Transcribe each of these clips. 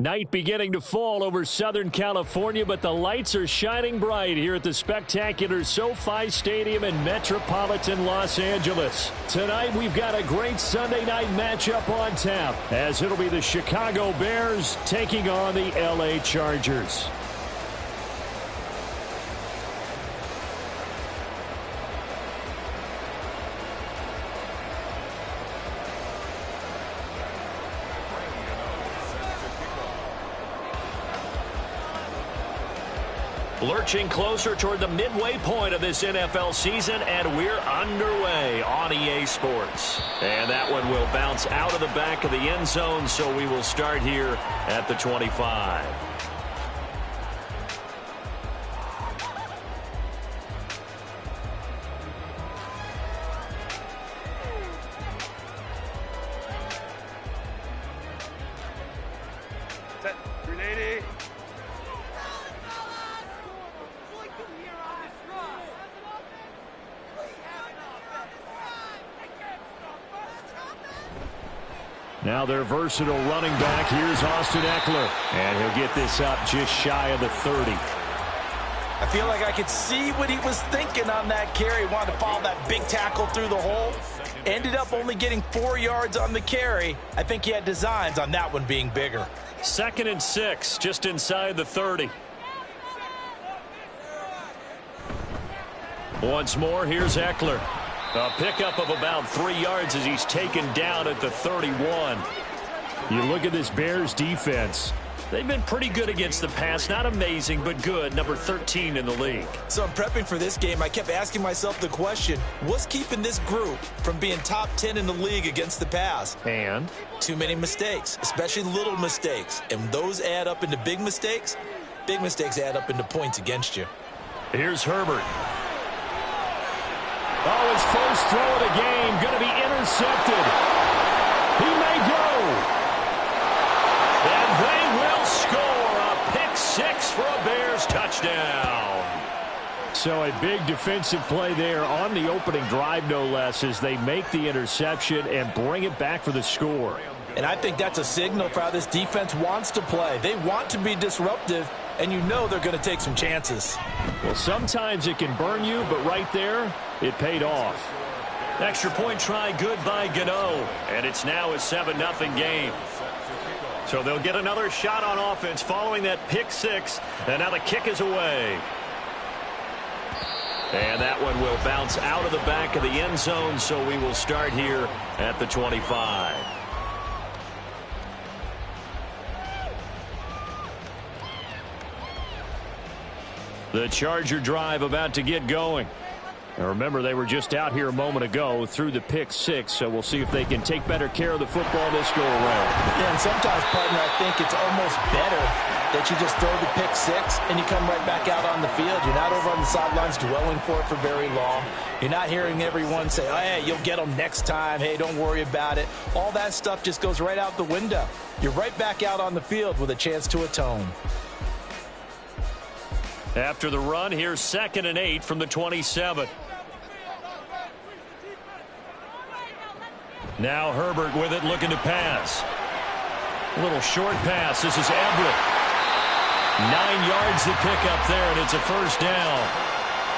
Night beginning to fall over Southern California, but the lights are shining bright here at the spectacular SoFi Stadium in metropolitan Los Angeles. Tonight, we've got a great Sunday night matchup on tap, as it'll be the Chicago Bears taking on the LA Chargers. Lurching closer toward the midway point of this NFL season, and we're underway on EA Sports. And that one will bounce out of the back of the end zone, so we will start here at the 25. Set. 380. Now their versatile running back. Here's Austin Ekeler. And he'll get this up just shy of the 30. I feel like I could see what he was thinking on that carry. Wanted to follow that big tackle through the hole. Ended up only getting 4 yards on the carry. I think he had designs on that one being bigger. 2nd and 6, just inside the 30. Once more, here's Ekeler. A pickup of about 3 yards as he's taken down at the 31. You look at this Bears defense. They've been pretty good against the pass. Not amazing, but good. Number 13 in the league. So I'm prepping for this game. I kept asking myself the question, what's keeping this group from being top 10 in the league against the pass? And? Too many mistakes, especially little mistakes. And those add up into big mistakes. Big mistakes add up into points against you. Here's Herbert. Oh, his first throw of the game going to be intercepted. He may go. And they will score a pick six for a Bears touchdown. So a big defensive play there on the opening drive, no less, as they make the interception and bring it back for the score. And I think that's a signal for how this defense wants to play. They want to be disruptive, and you know they're going to take some chances. Well, sometimes it can burn you, but right there, it paid off. Extra point try good by Gano, and it's now a 7-0 game. So they'll get another shot on offense following that pick six, and now the kick is away. And that one will bounce out of the back of the end zone, so we will start here at the 25. The Charger drive about to get going. And remember, they were just out here a moment ago through the pick six, so we'll see if they can take better care of the football this go around. Yeah, and sometimes, partner, I think it's almost better that you just throw the pick six and you come right back out on the field. You're not over on the sidelines dwelling for it for very long. You're not hearing everyone say, oh, hey, you'll get them next time. Hey, don't worry about it. All that stuff just goes right out the window. You're right back out on the field with a chance to atone. After the run, here's 2nd and 8 from the 27. Now Herbert with it, looking to pass. A little short pass. This is Everett. 9 yards to pick up there, and it's a first down.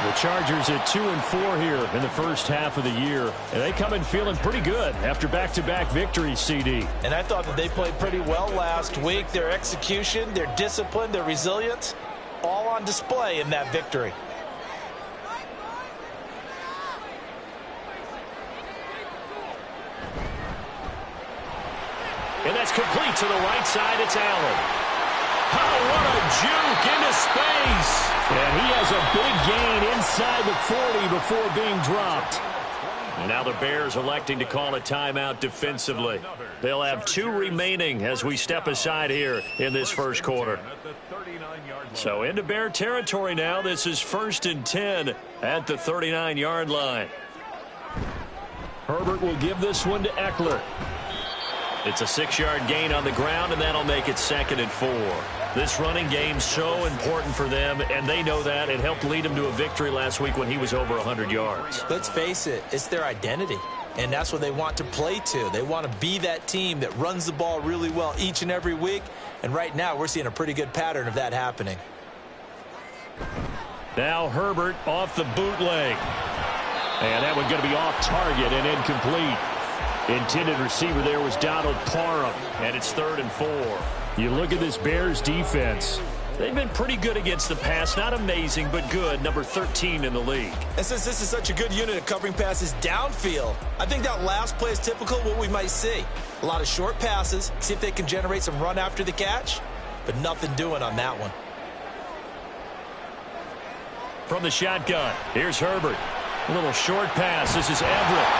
The Chargers at 2-4 here in the first half of the year. And they come in feeling pretty good after back-to-back victories, CD. And I thought that they played pretty well last week. Their execution, their discipline, their resilience, all on display in that victory. And that's complete to the right side. It's Allen. Oh, what a juke into space. And he has a big gain inside the 40 before being dropped. And now the Bears electing to call a timeout defensively. They'll have 2 remaining as we step aside here in this first quarter. So into Bear territory now. This is 1st and 10 at the 39-yard line. Herbert will give this one to Ekeler. It's a 6-yard gain on the ground, and that'll make it 2nd and 4. This running game so important for them, and they know that. It helped lead them to a victory last week when he was over 100 yards. Let's face it, it's their identity. and that's what they want to play to. They want to be that team that runs the ball really well each and every week, and right now we're seeing a pretty good pattern of that happening. Now Herbert off the bootleg. And that one's going to be off target and incomplete. Intended receiver there was Donald Parham, and it's 3rd and 4. You look at this Bears defense. They've been pretty good against the pass. Not amazing, but good. Number 13 in the league. And since this is such a good unit of covering passes downfield, I think that last play is typical of what we might see. A lot of short passes, see if they can generate some run after the catch, but nothing doing on that one. From the shotgun, here's Herbert. A little short pass. This is Everett.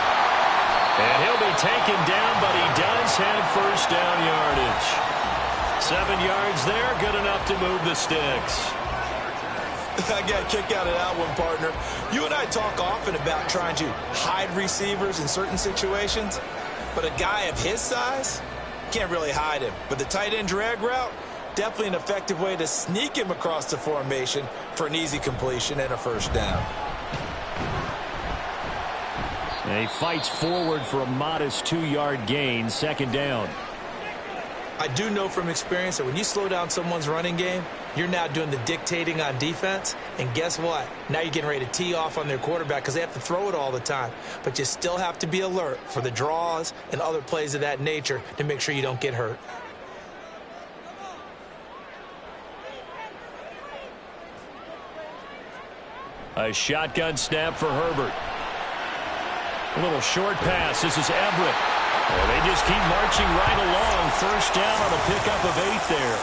And he'll be taken down, but he does have first down yardage. 7 yards there, good enough to move the sticks. I got a kick out of that one, partner. You and I talk often about trying to hide receivers in certain situations, but a guy of his size can't really hide him. But the tight end drag route, definitely an effective way to sneak him across the formation for an easy completion and a first down. And he fights forward for a modest 2-yard gain, 2nd down. I do know from experience that when you slow down someone's running game, you're now doing the dictating on defense. And guess what? Now you're getting ready to tee off on their quarterback because they have to throw it all the time. But you still have to be alert for the draws and other plays of that nature to make sure you don't get hurt. A shotgun snap for Herbert. A little short pass. This is Everett. Well, they just keep marching right along. First down on a pickup of 8 there.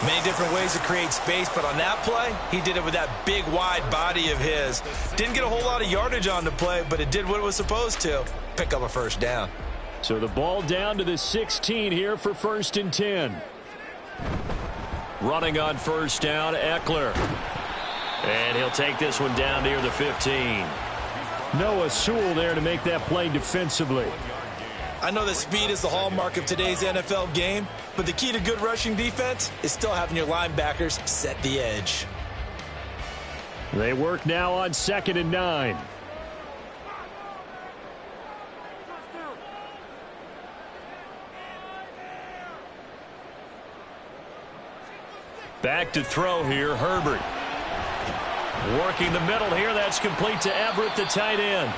Many different ways to create space, but on that play, he did it with that big, wide body of his. Didn't get a whole lot of yardage on the play, but it did what it was supposed to. Pick up a first down. So the ball down to the 16 here for 1st and 10. Running on first down, Eckler. And he'll take this one down near the 15. Noah Sewell there to make that play defensively. I know that speed is the hallmark of today's NFL game, but the key to good rushing defense is still having your linebackers set the edge. They work now on 2nd and 9. Back to throw here, Herbert. Working the middle here, that's complete to Everett, the tight end.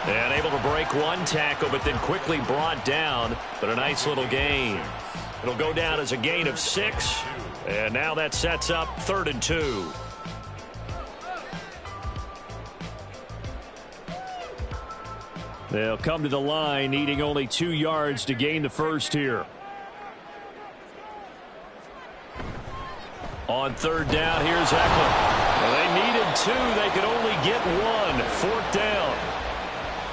And able to break one tackle, but then quickly brought down. But a nice little gain. It'll go down as a gain of 6. And now that sets up 3rd and 2. They'll come to the line, needing only 2 yards to gain the first here. On 3rd down, here's Eckler. Well, they needed 2. They could only get 1. 4th down.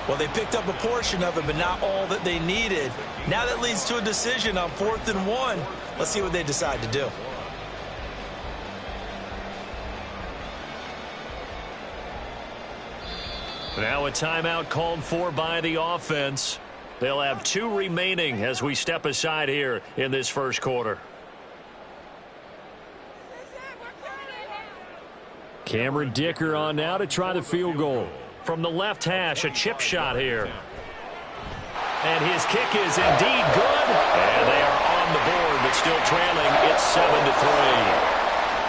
Well, they picked up a portion of it, but not all that they needed. Now that leads to a decision on 4th and 1. Let's see what they decide to do. Now a timeout called for by the offense. They'll have 2 remaining as we step aside here in this first quarter. Cameron Dicker on now to try the field goal. From the left hash, a chip shot here. And his kick is indeed good. And they are on the board, but still trailing. It's 7-3.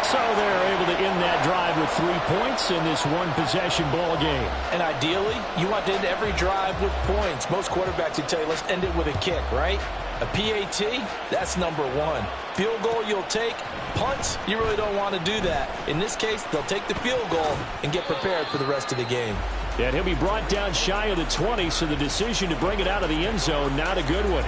So they're able to end that drive with 3 points in this one-possession ball game. And ideally, you want to end every drive with points. Most quarterbacks would tell you, let's end it with a kick, right? A PAT, that's number 1. Field goal you'll take. Punts, you really don't want to do that. In this case, they'll take the field goal and get prepared for the rest of the game. And he'll be brought down shy of the 20, so the decision to bring it out of the end zone, not a good one.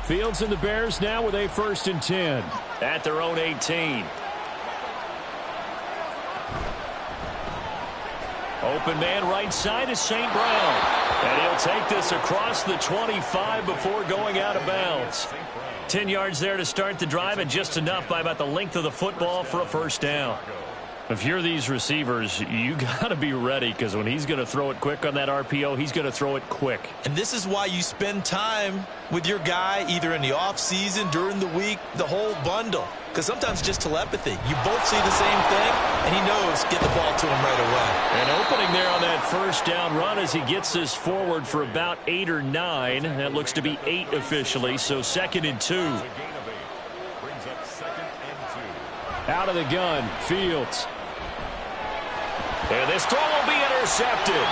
Fields and the Bears now with a 1st and 10 at their own 18. Open man right side is St. Brown. And he'll take this across the 25 before going out of bounds. 10 yards there to start the drive, and just enough by about the length of the football for a first down. If you're these receivers, you got to be ready, because when he's going to throw it quick on that RPO, he's going to throw it quick. And this is why you spend time with your guy either in the offseason, during the week, the whole bundle. Because sometimes just telepathy. You both see the same thing, and he knows get the ball to him right away. And opening there on that first down run as he gets this forward for about 8 or 9. That looks to be 8 officially, so 2nd and 2. Out of the gun, Fields. And this throw will be intercepted.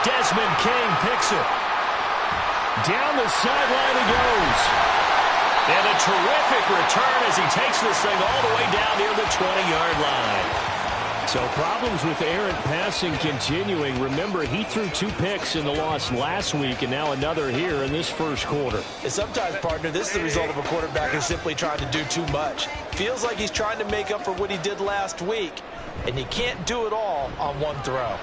Desmond King picks it. Down the sideline he goes. And a terrific return as he takes this thing all the way down near the 20-yard line. So problems with errant passing continuing. Remember, he threw 2 picks in the loss last week, and now another here in this first quarter. And sometimes, partner, this is the result of a quarterback who's simply trying to do too much. Feels like he's trying to make up for what he did last week, and you can't do it all on one throw.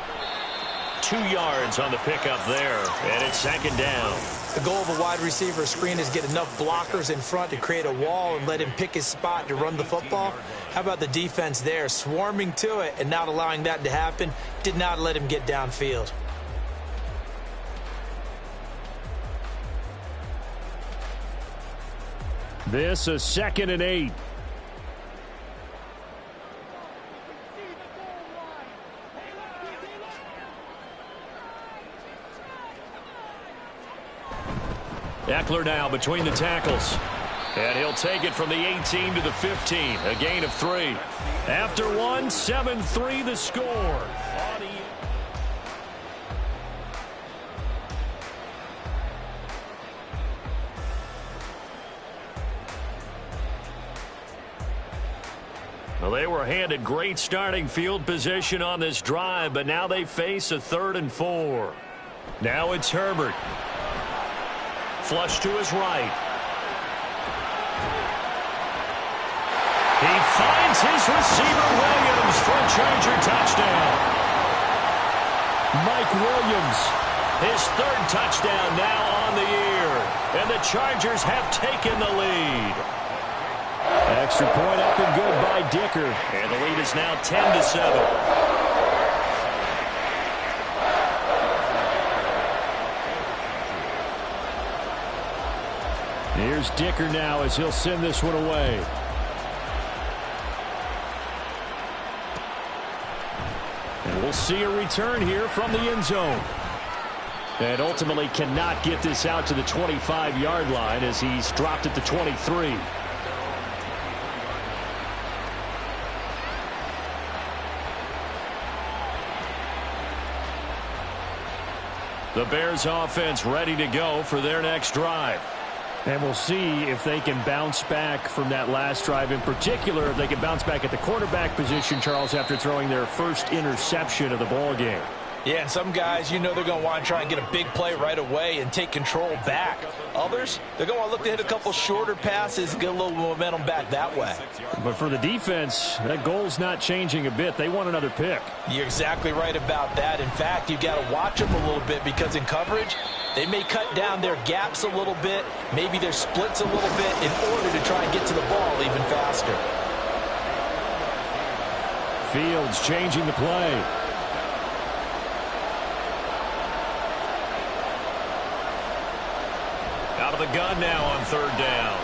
2 yards on the pickup there, and it's 2nd down. The goal of a wide receiver screen is get enough blockers in front to create a wall and let him pick his spot to run the football. How about the defense there, swarming to it and not allowing that to happen? Did not let him get downfield. This is 2nd and 8. Eckler now between the tackles. And he'll take it from the 18 to the 15. A gain of 3. After 1, 7-3 the score. Well, they were handed great starting field position on this drive, but now they face a 3rd and 4. Now it's Herbert. Flush to his right. He finds his receiver, Williams, for a Charger touchdown. Mike Williams, his 3rd touchdown now on the year. And the Chargers have taken the lead. Extra point up and good by Dicker. And the lead is now 10-7. Here's Dicker now as he'll send this one away. And we'll see a return here from the end zone. And ultimately cannot get this out to the 25-yard line as he's dropped at the 23. The Bears offense ready to go for their next drive. And we'll see if they can bounce back from that last drive. In particular, if they can bounce back at the quarterback position, Charles, after throwing their first interception of the ball game. Yeah, and some guys, you know they're going to want to try and get a big play right away and take control back. Others, they're going to want to look to hit a couple shorter passes and get a little momentum back that way. But for the defense, that goal's not changing a bit. They want another pick. You're exactly right about that. In fact, you've got to watch them a little bit because in coverage, they may cut down their gaps a little bit, maybe their splits a little bit in order to try and get to the ball even faster. Fields changing the play. Out of the gun now on 3rd down.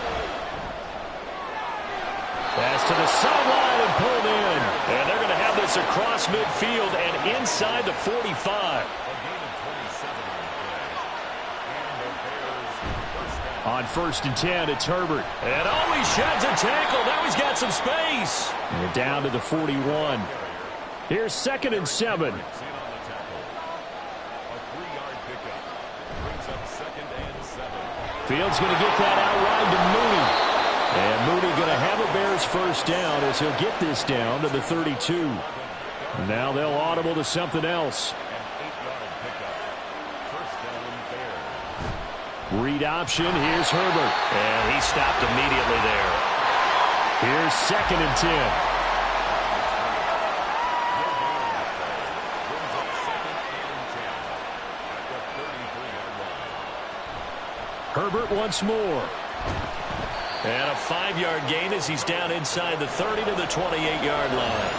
Pass to the sideline and pulled in. And they're going to have this across midfield and inside the 45. On 1st and 10, it's Herbert. And he sheds a tackle. Now he's got some space. And down to the 41. Here's 2nd and 7. Fields going to get that out wide to Mooney. And Mooney going to have a Bears first down as he'll get this down to the 32. Now they'll audible to something else. Read option. Here's Herbert. And he stopped immediately there. Here's 2nd and 10. Herbert once more. And a 5-yard gain as he's down inside the 30 to the 28-yard line.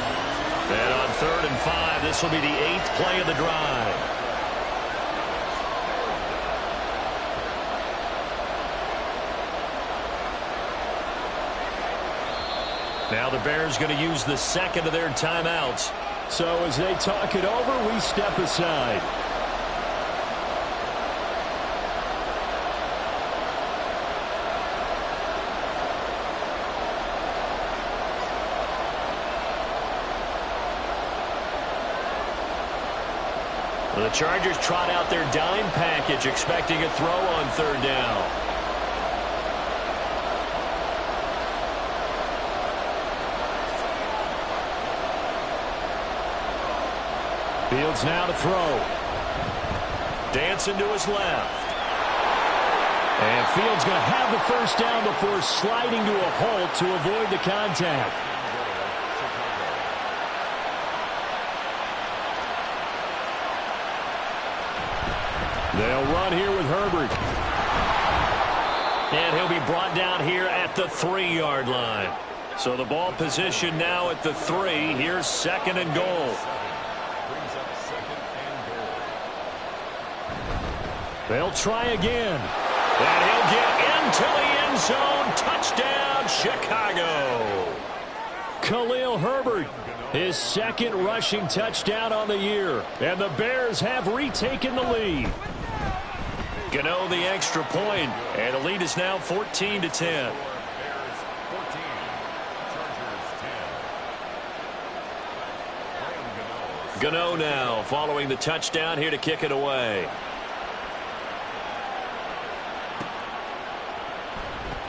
And on 3rd and 5, this will be the 8th play of the drive. Now the Bears going to use the second of their timeouts. So as they talk it over, we step aside. The Chargers trot out their dime package, expecting a throw on 3rd down. Fields now to throw. Dancing to his left. And Fields going to have the first down before sliding to a halt to avoid the contact. They'll run here with Herbert. And he'll be brought down here at the 3-yard line. So the ball position now at the 3. Here's 2nd and goal. They'll try again. And he'll get into the end zone. Touchdown, Chicago. Khalil Herbert, his 2nd rushing touchdown on the year. And the Bears have retaken the lead. Gano the extra point, and the lead is now 14-10. Gano now following the touchdown here to kick it away.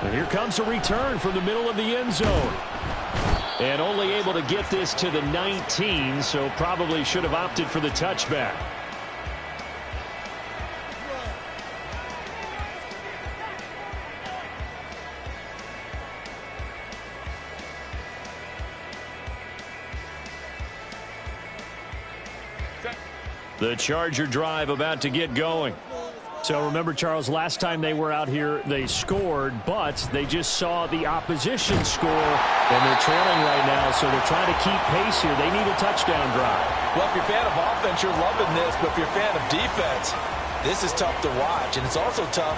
And here comes a return from the middle of the end zone. And only able to get this to the 19, so probably should have opted for the touchback. The Charger drive about to get going. So remember, Charles, last time they were out here, they scored, but they just saw the opposition score, and they're trailing right now, so they're trying to keep pace here. They need a touchdown drive. Well, if you're a fan of offense, you're loving this, but if you're a fan of defense, this is tough to watch, and it's also tough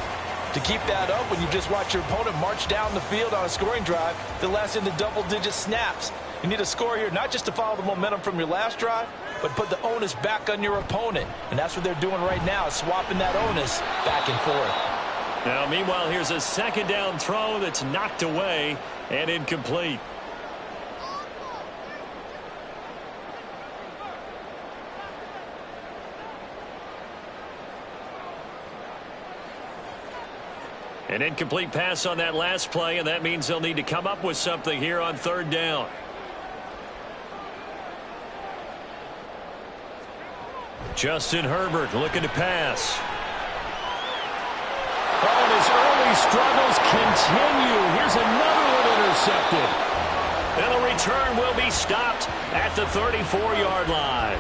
to keep that up when you just watch your opponent march down the field on a scoring drive that lasts into double-digit snaps. You need a score here, not just to follow the momentum from your last drive, but put the onus back on your opponent. And that's what they're doing right now, swapping that onus back and forth. Now, meanwhile, here's a 2nd down throw that's knocked away and incomplete. An incomplete pass on that last play, and that means they'll need to come up with something here on 3rd down. Justin Herbert looking to pass. Oh, and his early struggles continue. Here's another one intercepted. And the return will be stopped at the 34-yard line.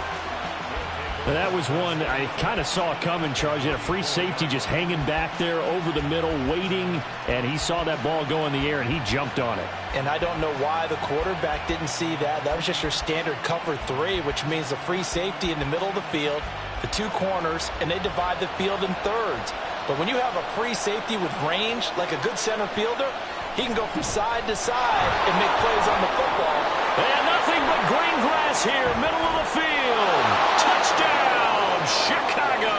And that was one I kind of saw coming, Charles. You had a free safety just hanging back there over the middle, waiting, and he saw that ball go in the air, and he jumped on it. And I don't know why the quarterback didn't see that. That was just your standard cover 3, which means a free safety in the middle of the field, the 2 corners, and they divide the field in thirds. But when you have a free safety with range, like a good center fielder, he can go from side to side and make plays on the football. And nothing but green grass here, middle of the field. Touchdown, Chicago.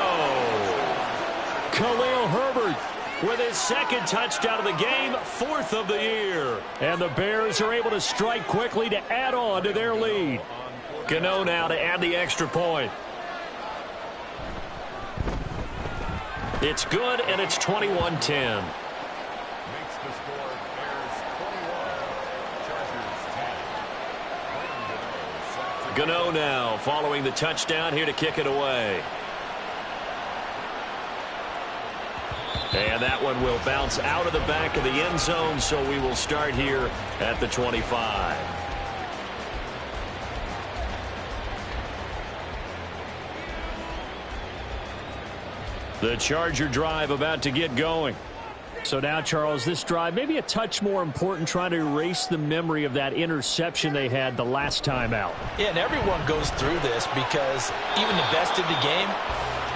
Khalil Herbert with his 2nd touchdown of the game, 4th of the year. And the Bears are able to strike quickly to add on to their lead. Gano now to add the extra point. It's good, and it's 21-10. Gano now following the touchdown here to kick it away. And that one will bounce out of the back of the end zone, so we will start here at the 25. The Charger drive about to get going. So now, Charles, this drive maybe a touch more important, trying to erase the memory of that interception they had the last time out. Yeah, and everyone goes through this because even the best in the game,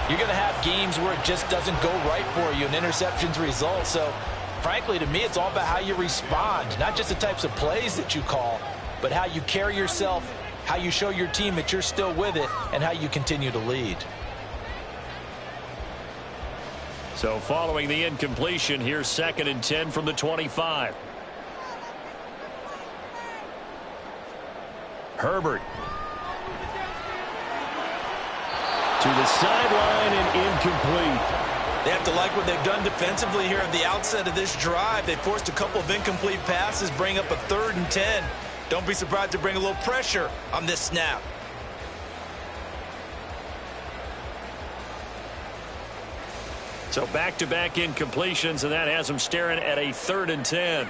you're going to have games where it just doesn't go right for you, and interceptions result. So, frankly, to me, it's all about how you respond, not just the types of plays that you call, but how you carry yourself, how you show your team that you're still with it, and how you continue to lead. So following the incompletion, here's 2nd and 10 from the 25. Herbert. To the sideline and incomplete. They have to like what they've done defensively here at the outset of this drive. They forced a couple of incomplete passes, bring up a 3rd and 10. Don't be surprised to bring a little pressure on this snap. So back-to-back incompletions, and that has them staring at a 3rd and 10.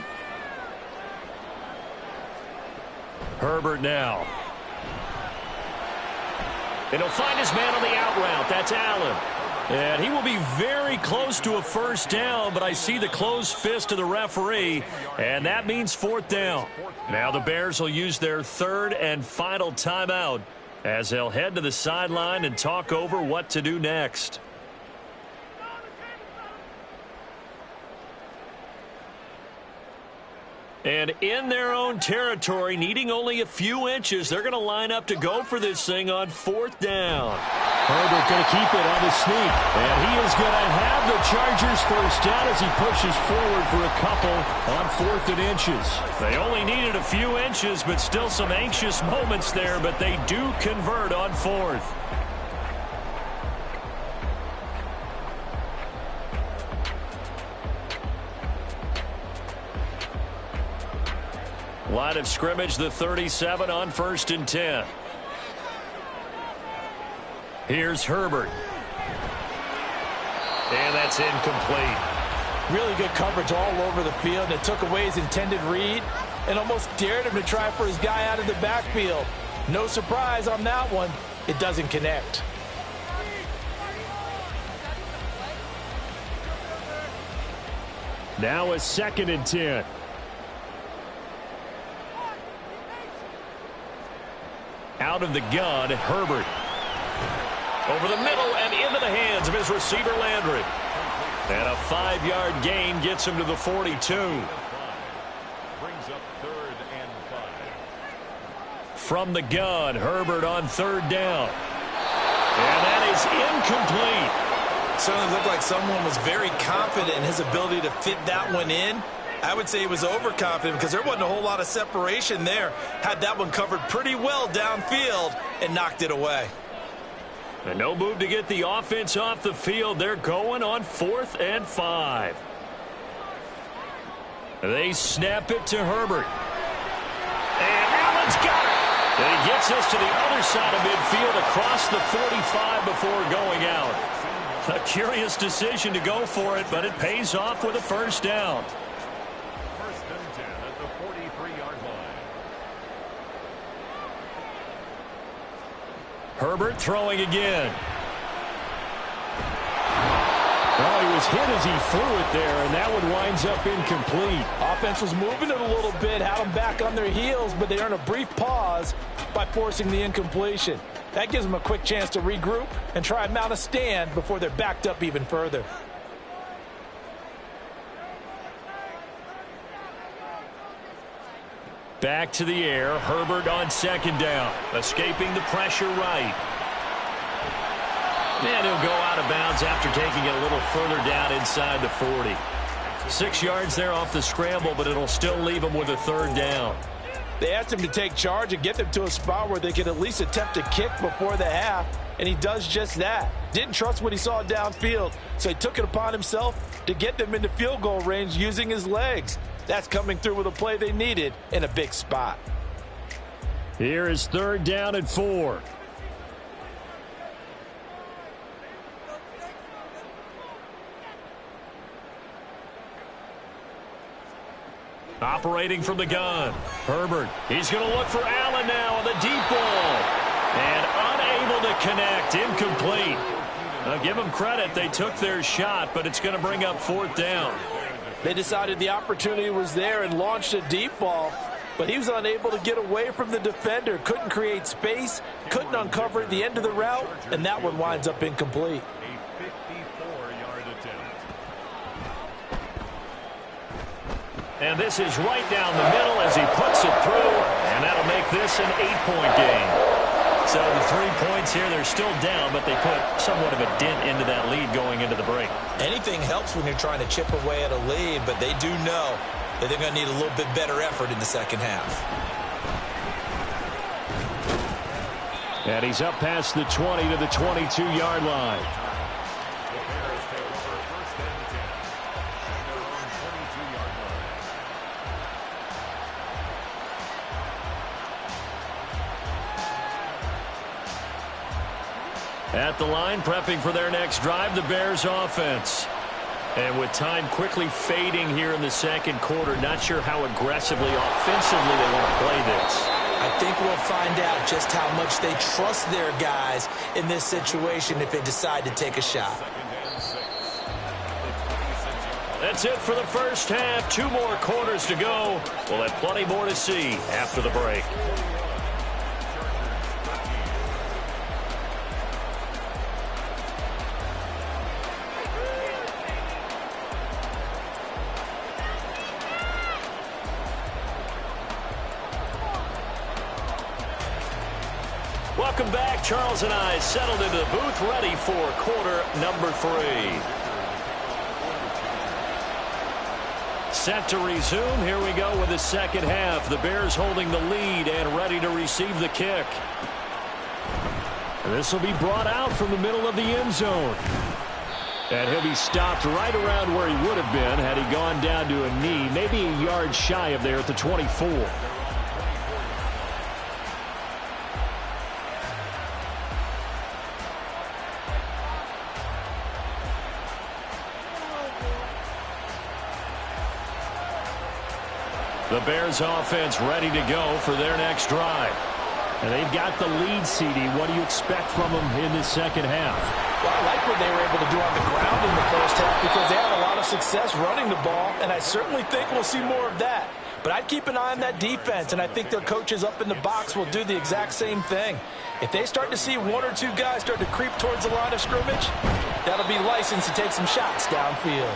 Herbert now. And he'll find his man on the out route. That's Allen. And he will be very close to a 1st down, but I see the closed fist of the referee, and that means 4th down. Now the Bears will use their 3rd and final timeout as they'll head to the sideline and talk over what to do next. And in their own territory, needing only a few inches, they're going to line up to go for this thing on 4th down. Herbert going to keep it on the sneak. And he is going to have the Chargers 1st down as he pushes forward for a couple on 4th and inches. They only needed a few inches, but still some anxious moments there, but they do convert on 4th. Line of scrimmage, the 37 on 1st and 10. Here's Herbert. And that's incomplete. Really good coverage all over the field. It took away his intended read and almost dared him to try for his guy out of the backfield. No surprise on that one. It doesn't connect. Now a 2nd and 10. Out of the gun, Herbert. Over the middle and into the hands of his receiver, Landry. And a 5-yard gain gets him to the 42. Brings up 3rd and 5. From the gun, Herbert on 3rd down. And that is incomplete. Certainly looked like someone was very confident in his ability to fit that one in. I would say he was overconfident because there wasn't a whole lot of separation there. Had that one covered pretty well downfield and knocked it away. And no move to get the offense off the field. They're going on 4th and 5. They snap it to Herbert. And Allen's got it. And he gets us to the other side of midfield across the 45 before going out. A curious decision to go for it, but it pays off with a 1st down. Herbert throwing again. Oh, he was hit as he threw it there, and that one winds up incomplete. Offense was moving it a little bit, had them back on their heels, but they earned a brief pause by forcing the incompletion. That gives them a quick chance to regroup and try and mount a stand before they're backed up even further. Back to the air. Herbert on 2nd down. Escaping the pressure right. And he'll go out of bounds after taking it a little further down inside the 40. 6 yards there off the scramble, but it'll still leave him with a 3rd down. They asked him to take charge and get them to a spot where they could at least attempt to kick before the half, and he does just that. Didn't trust what he saw downfield, so he took it upon himself to get them into field goal range using his legs. That's coming through with a play they needed in a big spot. Here is 3rd down and 4. Operating from the gun. Herbert. He's going to look for Allen now on the deep ball. And unable to connect. Incomplete. Give them credit. They took their shot, but it's going to bring up 4th down. They decided the opportunity was there and launched a deep ball, but he was unable to get away from the defender, couldn't create space, couldn't uncover the end of the route, and that one winds up incomplete. A 54-yard attempt. And this is right down the middle as he puts it through, and that'll make this an 8-point game. So the 3 points here, they're still down, but they put somewhat of a dent into that lead going into the break. Anything helps when you're trying to chip away at a lead, but they do know that they're going to need a little bit better effort in the second half. And he's up past the 20 to the 22-yard line. The Bears take over first and 10 at their own 22-yard line. At the line, prepping for their next drive, the Bears offense. And with time quickly fading here in the second quarter, not sure how aggressively, offensively they want to play this. I think we'll find out just how much they trust their guys in this situation if they decide to take a shot. That's it for the first half. 2 more quarters to go. We'll have plenty more to see after the break. Welcome back. Charles and I settled into the booth, ready for quarter number 3. Set to resume. Here we go with the second half. The Bears holding the lead and ready to receive the kick. This will be brought out from the middle of the end zone. And he'll be stopped right around where he would have been had he gone down to a knee, maybe a yard shy of there at the 24. The Bears offense ready to go for their next drive. And they've got the lead, CD. What do you expect from them in the second half? Well, I like what they were able to do on the ground in the first half because they had a lot of success running the ball, and I certainly think we'll see more of that. But I'd keep an eye on that defense, and I think their coaches up in the box will do the exact same thing. If they start to see 1 or 2 guys start to creep towards the line of scrimmage, that'll be licensed to take some shots downfield.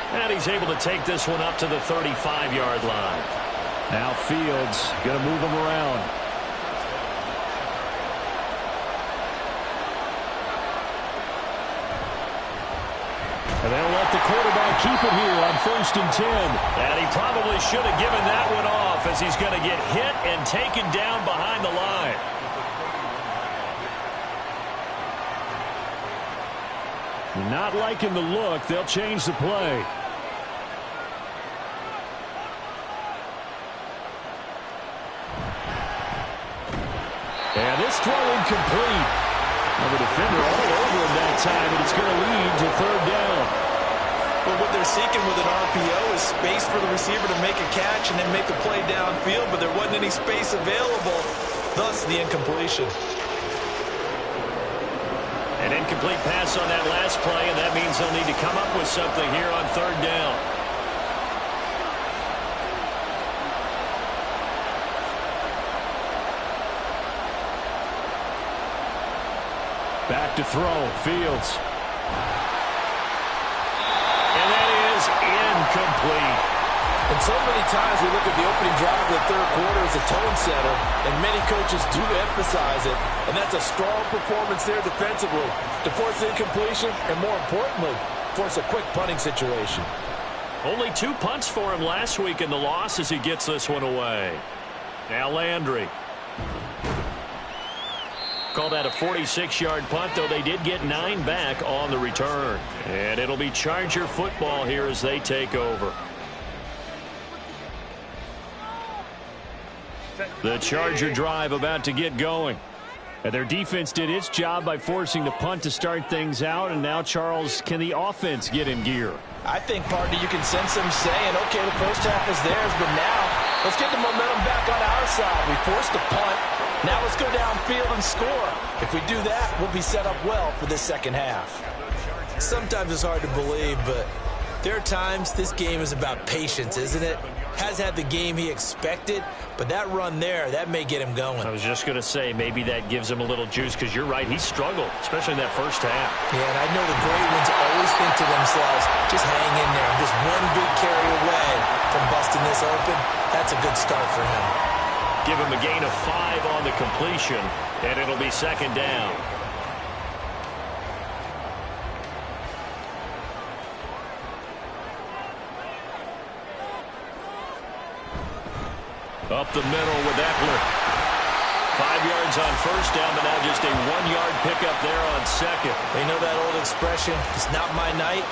And he's able to take this one up to the 35-yard line. Now Fields going to move him around. And they'll let the quarterback keep it here on 1st and 10. And he probably should have given that one off as he's going to get hit and taken down behind the line. Not liking the look. They'll change the play. And this throw incomplete. Now the defender all over him that time, and it's going to lead to 3rd down. Well, what they're seeking with an RPO is space for the receiver to make a catch and then make a play downfield, but there wasn't any space available, thus the incompletion. An incomplete pass on that last play, and that means they'll need to come up with something here on 3rd down. Back to throw. Fields. And that is incomplete. And so many times we look at the opening drive of the 3rd quarter as a tone setter, and many coaches do emphasize it, and that's a strong performance there defensively to force incompletion and, more importantly, force a quick punting situation. Only 2 punts for him last week in the loss as he gets this one away. Now Landry. Call that a 46-yard punt, though they did get 9 back on the return. And it'll be Charger football here as they take over. The Charger drive about to get going. And their defense did its job by forcing the punt to start things out. And now, Charles, can the offense get in gear? I think, partner, you can sense them saying, okay, the first half is theirs, but now let's get the momentum back on our side. We forced the punt. Now let's go downfield and score. If we do that, we'll be set up well for this second half. Sometimes it's hard to believe, but There are times this game is about patience, isn't it? Has had the game he expected, but that run there, that may get him going. I was just going to say, maybe that gives him a little juice, because you're right, he struggled, especially in that first half. Yeah, and I know the great ones always think to themselves, just hang in there. Just one big carry away from busting this open. That's a good start for him. Give him a gain of 5 on the completion, and it'll be second down. Up the middle with Eckler. 5 yards on first down, but now just a 1-yard pickup there on second. They know that old expression, it's not my night.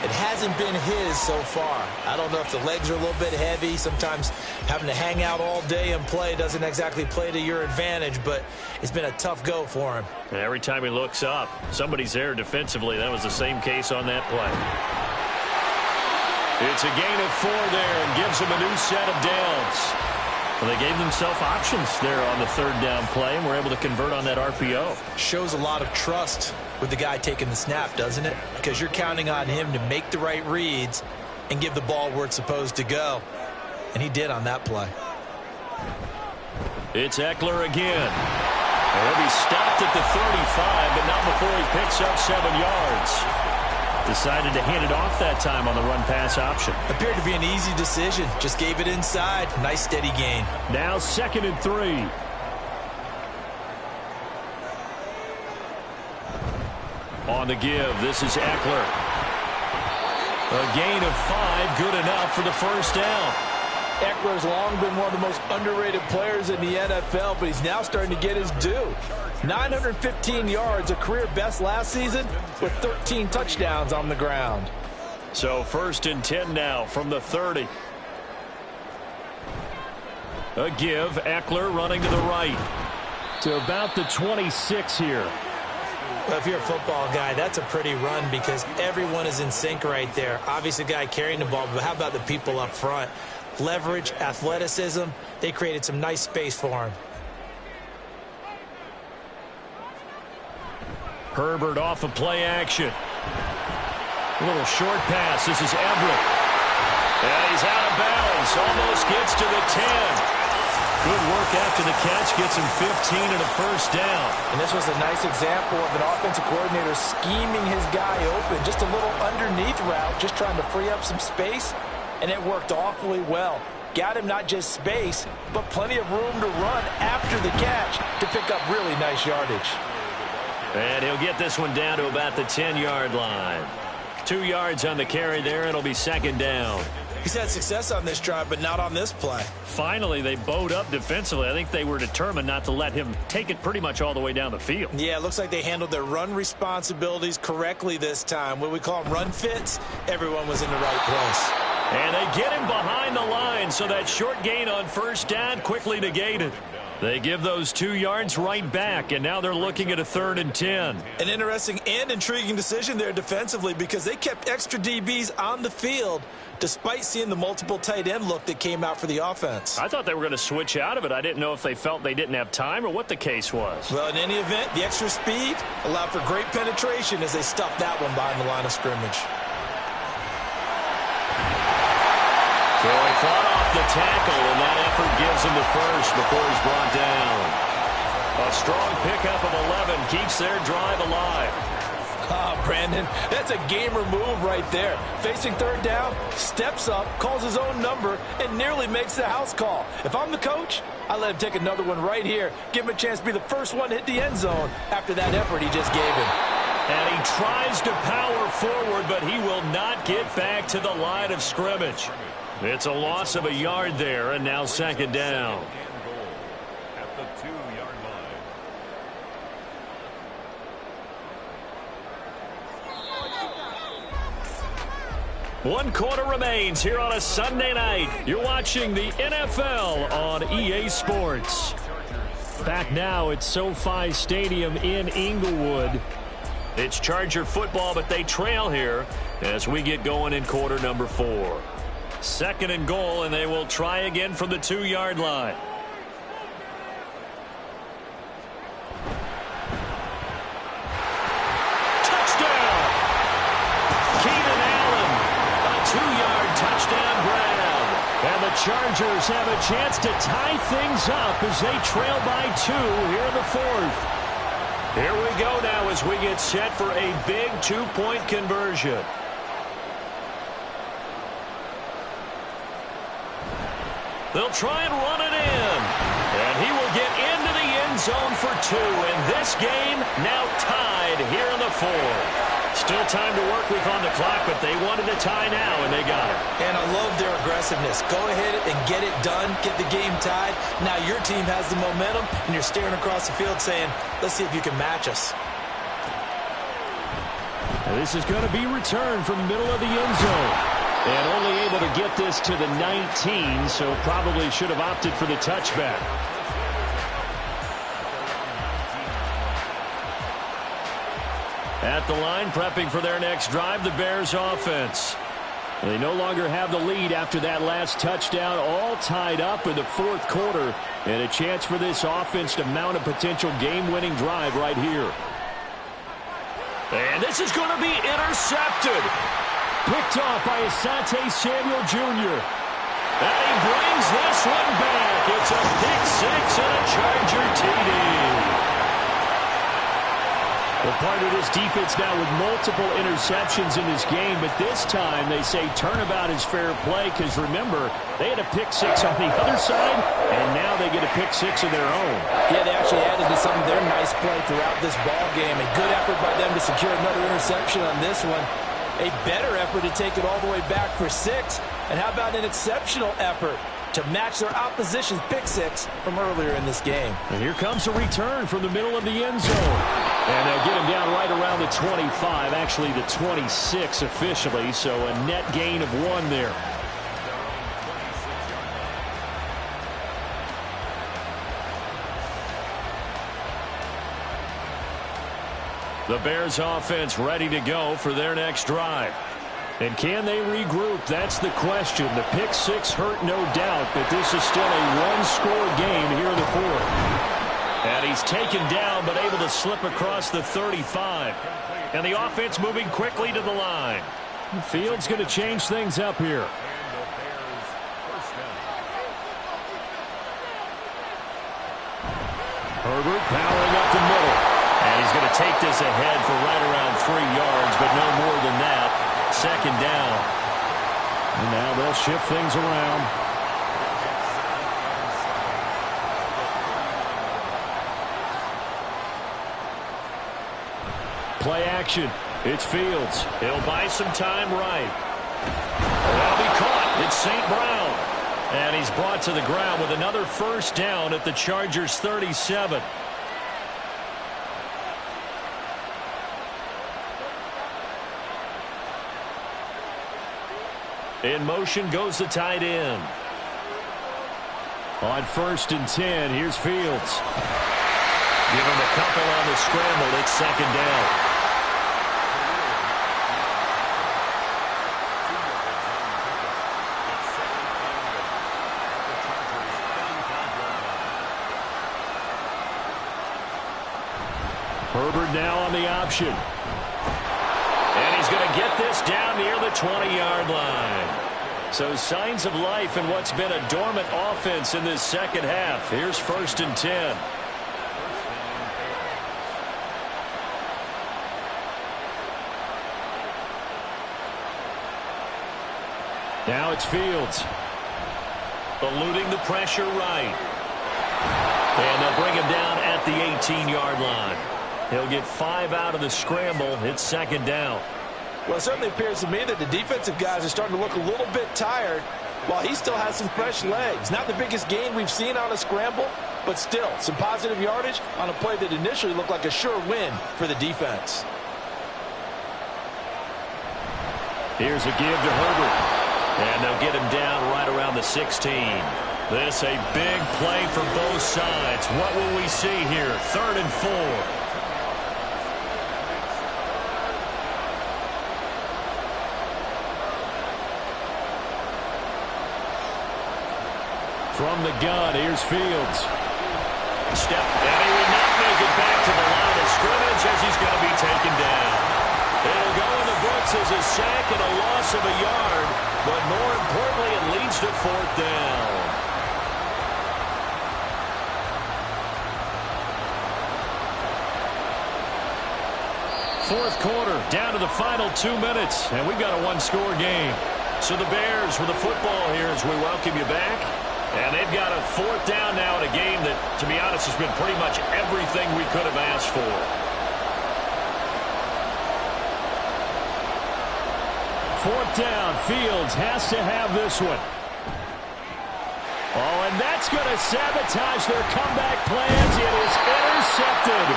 It hasn't been his so far. I don't know if the legs are a little bit heavy. Sometimes having to hang out all day and play doesn't exactly play to your advantage, but it's been a tough go for him. And every time he looks up, somebody's there defensively. That was the same case on that play. It's a gain of 4 there and gives him a new set of downs. Well, they gave themselves options there on the third down play and were able to convert on that RPO. Shows a lot of trust with the guy taking the snap, doesn't it? Because you're counting on him to make the right reads and give the ball where it's supposed to go. And he did on that play. It's Eckler again. He'll be stopped at the 35, but not before he picks up 7 yards. Decided to hand it off that time on the run-pass option. Appeared to be an easy decision. Just gave it inside. Nice, steady gain. Now 2nd and 3. On the give, this is Eckler. A gain of 5, good enough for the first down. Eckler's long been one of the most underrated players in the NFL, but he's now starting to get his due. 915 yards, a career best last season, with 13 touchdowns on the ground. So 1st and 10 now from the 30. A give, Eckler running to the right. To about the 26 here. Well, if you're a football guy, that's a pretty run because everyone is in sync right there. Obviously, the guy carrying the ball, but how about the people up front? Leverage, athleticism, they created some nice space for him. Herbert off of play action. A little short pass. This is Everett. And he's out of bounds. Almost gets to the 10. Good work after the catch. Gets him 15 and a first down. And this was a nice example of an offensive coordinator scheming his guy open. Just a little underneath route, just trying to free up some space. And it worked awfully well. Got him not just space, but plenty of room to run after the catch to pick up really nice yardage. And he'll get this one down to about the 10-yard line. 2 yards on the carry there. It'll be second down. He's had success on this drive, but not on this play. Finally, they bowed up defensively. I think they were determined not to let him take it pretty much all the way down the field. Yeah, it looks like they handled their run responsibilities correctly this time. What we call them run fits, everyone was in the right place. And they get him behind the line, so that short gain on first down quickly negated. They give those 2 yards right back, and now they're looking at a 3rd and 10. An interesting and intriguing decision there defensively because they kept extra DBs on the field despite seeing the multiple tight end look that came out for the offense. I thought they were going to switch out of it. I didn't know if they felt they didn't have time or what the case was. Well, in any event, the extra speed allowed for great penetration as they stuffed that one behind the line of scrimmage. So he fought off the tackle, and that effort gives him the first before he's brought down. A strong pickup of 11 keeps their drive alive. Ah, Brandon, that's a gamer move right there. Facing 3rd down, steps up, calls his own number, and nearly makes the house call. If I'm the coach, I let him take another one right here. Give him a chance to be the first one to hit the end zone after that effort he just gave him. And he tries to power forward, but he will not get back to the line of scrimmage. It's a loss of a yard there, and now second down. At the 2-yard line. One quarter remains here on a Sunday night. You're watching the NFL on EA Sports. Back now at SoFi Stadium in Inglewood. It's Charger football, but they trail here as we get going in quarter number 4. 2nd and goal, and they will try again from the 2-yard line. Touchdown! Keenan Allen Chargers have a chance to tie things up as they trail by 2 here in the 4th. Here we go now as we get set for a big 2-point conversion. They'll try and run it in. And he will get into the end zone for 2. And this game now tied here in the 4th. Still time to work with on the clock, but they wanted a tie now, and they got it. And I love their aggressiveness. Go ahead and get it done, get the game tied. Now your team has the momentum, and you're staring across the field saying, let's see if you can match us. And this is going to be returned from the middle of the end zone. And only able to get this to the 19, so probably should have opted for the touchback. At the line, prepping for their next drive, the Bears offense. They no longer have the lead after that last touchdown, all tied up in the 4th quarter, and a chance for this offense to mount a potential game-winning drive right here. And this is going to be intercepted. Picked off by Asante Samuel Jr. And he brings this one back. It's a pick 6 and a Charger TD. Well, part of this defense now with multiple interceptions in this game, but this time they say turnabout is fair play because, remember, they had a pick 6 on the other side, and now they get a pick 6 of their own. Yeah, they actually added to some of their nice play throughout this ball game. A good effort by them to secure another interception on this one. A better effort to take it all the way back for 6. And how about an exceptional effort to match their opposition's pick 6 from earlier in this game. And here comes a return from the middle of the end zone. And they'll get him down right around the 25, actually the 26 officially, so a net gain of 1 there. The Bears offense ready to go for their next drive. And can they regroup? That's the question. The pick 6 hurt, no doubt, but this is still a one-score game here in the 4th. And he's taken down, but able to slip across the 35. And the offense moving quickly to the line. Fields going to change things up here. Herbert powering up the middle. And he's going to take this ahead for right around 3 yards, but no more than that. 2nd down. And now they'll shift things around. Play action. It's Fields. He'll buy some time right. That'll be caught. It's St. Brown. And he's brought to the ground with another 1st down at the Chargers' 37. In motion goes the tight end. On 1st and 10, here's Fields. Give him a couple on the scramble. It's 2nd down. Herbert now on the option. And he's going to get this down near the 20-yard line. So signs of life in what's been a dormant offense in this 2nd half. Here's 1st and 10. Now it's Fields. Eluding the pressure right. And they'll bring him down at the 18-yard line. He'll get 5 out of the scramble. It's 2nd down. Well, it certainly appears to me that the defensive guys are starting to look a little bit tired while he still has some fresh legs. Not the biggest gain we've seen on a scramble, but still some positive yardage on a play that initially looked like a sure win for the defense. Here's a give to Herbert. And they'll get him down right around the 16. This a big play for both sides. What will we see here? 3rd and 4. From the gun, here's Fields. Step, and he will not make it back to the line of scrimmage as he's going to be taken down. It'll go in the books as a sack and a loss of a yard, but more importantly, it leads to 4th down. Fourth quarter, down to the final 2 minutes, and we've got a one-score game. So the Bears with the football here as we welcome you back. And they've got a fourth down now in a game that, to be honest, has been pretty much everything we could have asked for. Fourth down, Fields has to have this one. Oh, and that's going to sabotage their comeback plans. It is intercepted.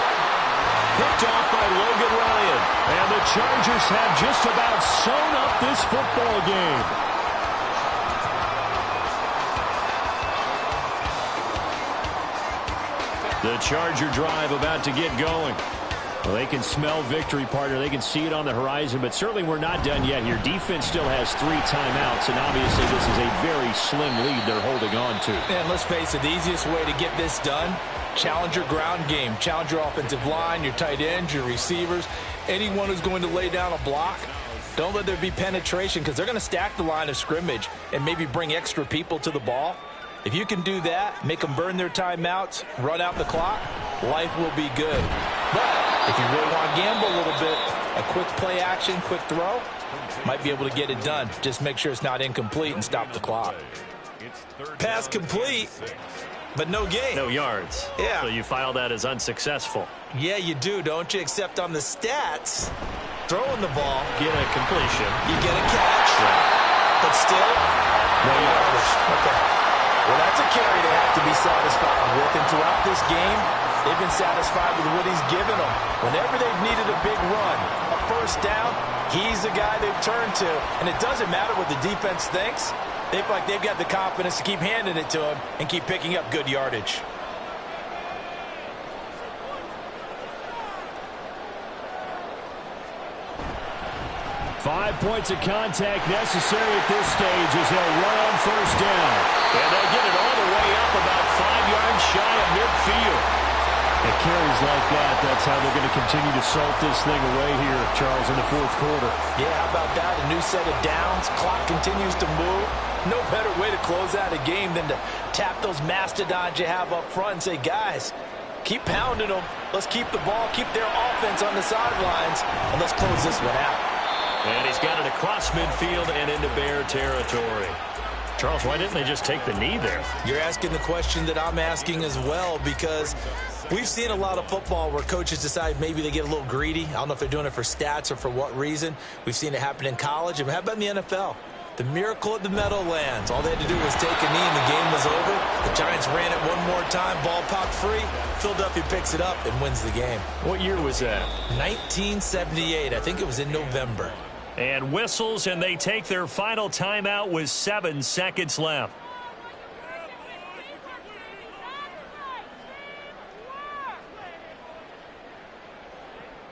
Picked off by Logan Ryan. And the Chargers have just about sewn up this football game. The Charger drive about to get going. Well, they can smell victory, partner. They can see it on the horizon, but certainly we're not done yet here. Defense still has 3 timeouts, and obviously this is a very slim lead they're holding on to. And let's face it, the easiest way to get this done, challenge your ground game. Challenge your offensive line, your tight ends, your receivers, anyone who's going to lay down a block. Don't let there be penetration because they're going to stack the line of scrimmage and maybe bring extra people to the ball. If you can do that, make them burn their timeouts, run out the clock, life will be good. But if you really want to gamble a little bit, a quick play action, quick throw, might be able to get it done. Just make sure it's not incomplete and stop the clock. Pass complete, but no gain. No yards. Yeah. So you file that as unsuccessful. Yeah, you do, don't you? Except on the stats, throwing the ball, Get a completion. you get a catch, but still, no yardage. Okay. Well, that's a carry they have to be satisfied with. And throughout this game, they've been satisfied with what he's given them. Whenever they've needed a big run, a first down, he's the guy they've turned to. And it doesn't matter what the defense thinks. They feel like they've got the confidence to keep handing it to him and keep picking up good yardage. 5 points of contact necessary at this stage as they'll run on first down. And they'll get it all the way up about 5 yards shy of midfield. It carries like that. That's how they're going to continue to salt this thing away here, Charles, in the fourth quarter. Yeah, how about that? A new set of downs. Clock continues to move. No better way to close out a game than to tap those mastodons you have up front and say, guys, keep pounding them. Let's keep the ball, keep their offense on the sidelines, and let's close this one out. And he's got it across midfield and into Bear territory. Charles, why didn't they just take the knee there? You're asking the question that I'm asking as well, because we've seen a lot of football where coaches decide maybe they get a little greedy. I don't know if they're doing it for stats or for what reason. We've seen it happen in college. And how about in the NFL? The miracle at the Meadowlands. All they had to do was take a knee and the game was over. The Giants ran it one more time. Ball popped free. Philadelphia picks it up and wins the game. What year was that? 1978. I think it was in November. And whistles, and they take their final timeout with 7 seconds left.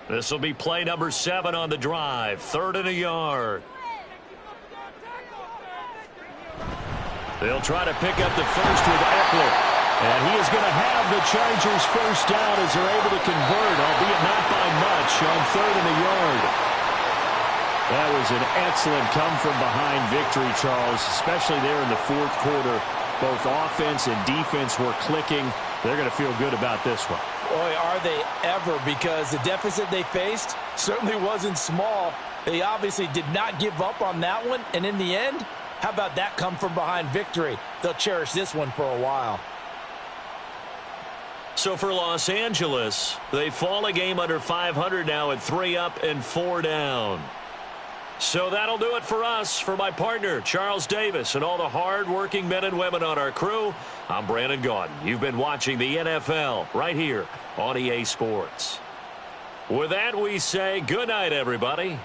This will be play number 7 on the drive. 3rd and a yard. They'll try to pick up the first with Eckler. And he is going to have the Chargers first down as they're able to convert, albeit not by much, on 3rd and a yard. That was an excellent come-from-behind victory, Charles, especially there in the fourth quarter. Both offense and defense were clicking. They're going to feel good about this one. Boy, are they ever, because the deficit they faced certainly wasn't small. They obviously did not give up on that one, and in the end, how about that come-from-behind victory? They'll cherish this one for a while. So for Los Angeles, they fall a game under 500 now at 3 up and 4 down. So that'll do it for us. For my partner, Charles Davis, and all the hard-working men and women on our crew, I'm Brandon Gaudin. You've been watching the NFL right here on EA Sports. With that, we say good night, everybody.